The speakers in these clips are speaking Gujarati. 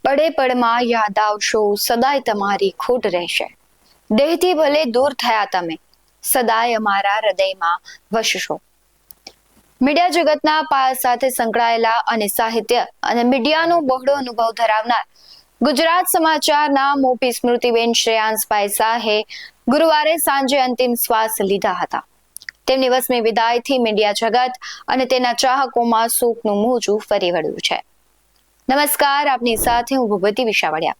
પડે પડમાં યાદ આવશો, સદાય તમારી ખોટ રહેશે. દેહથી ભલે દૂર થયા તમે, સદાય અમારા હૃદયમાં વસશો. મીડિયા જગતના પાયા સાથે સંકળાયેલા અને સાહિત્ય અને મીડિયાનો બહોળો અનુભવ ધરાવનાર ગુજરાત સમાચારના મોભી સ્મૃતિબેન શ્રેયાંસભાઈ શાહે ગુરુવારે સાંજે અંતિમ શ્વાસ લીધા હતા. તેમની વસમી વિદાયથી મીડિયા જગત અને તેના ચાહકોમાં શોકનું મોજું ફરી વળ્યું છે. નમસ્કાર, આપની સાથે હું ભૂપતિ વિશાવડિયા.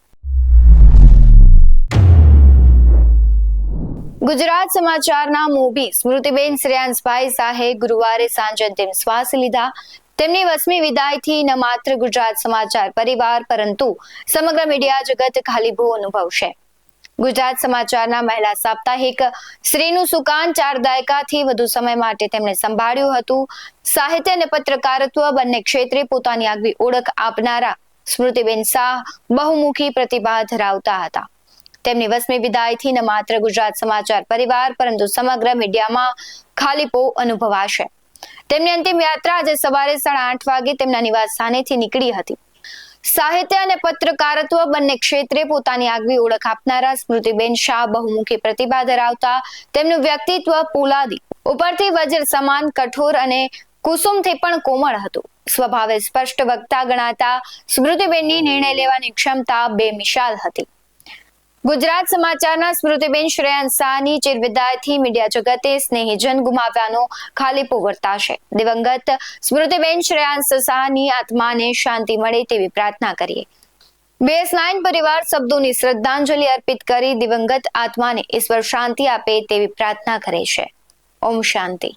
ગુજરાત સમાચારના મોભી સ્મૃતિબેન શ્રેયાંસભાઈ શાહે ગુરુવારે સાંજે અંતિમ શ્વાસ લીધા. તેમની વસમી વિદાયથી ન માત્ર ગુજરાત સમાચાર પરિવાર પરંતુ સમગ્ર મીડિયા જગત ખાલીભો અનુભવશે. ગુજરાત સમાચારના મહિલા સાપ્તાહિક શ્રીનું સુકાન 4 દાયકાથી વધુ સમય માટે તેમણે સંભાળ્યું હતું. સાહિત્ય અને પત્રકારત્વ બંને ક્ષેત્રે પોતાની આગવી ઓળખ આપનારા સ્મૃતિબેન શાહ બહુમુખી પ્રતિભા ધરાવતા હતા. તેમની વસમી વિદાયથી ન માત્ર ગુજરાત સમાચાર પરિવાર પરંતુ સમગ્ર મીડિયામાં ખાલીપો અનુભવાશે. તેમની અંતિમ યાત્રા આજે સવારે 8:30 વાગે તેમના નિવાસ સ્થાનેથી નીકળી હતી. સાહિત્ય અને પત્રકારત્વ બંને ક્ષેત્રે પોતાની આગવી ઓળખ આપનારા સ્મૃતિબેન શાહ બહુમુખી પ્રતિભા ધરાવતા તેમનું વ્યક્તિત્વ પોલાદી ઉપરથી વજ્ર સમાન કઠોર અને કુસુમથી પણ કોમળ હતું. સ્વભાવે સ્પષ્ટ વક્તા ગણાતા સ્મૃતિબેનની નિર્ણય લેવાની ક્ષમતા બેમિસાલ હતી. ગુજરાત સમાચારના સ્મૃતિબેન શ્રેયાંસ શાહની ચિરવિદાયથી મીડિયા જગતે સ્નેહીજન ગુમાવ્યાનો ખાલીપો વર્તાશે. દિવંગત સ્મૃતિબેન શ્રેયાંસ શાહની આત્માને શાંતિ મળે તેવી પ્રાર્થના કરીએ. BS9 પરિવાર શબ્દોની શ્રદ્ધાંજલિ અર્પિત કરી દિવંગત આત્માને ઈશ્વર શાંતિ આપે તેવી પ્રાર્થના કરે છે. ઓમ શાંતિ.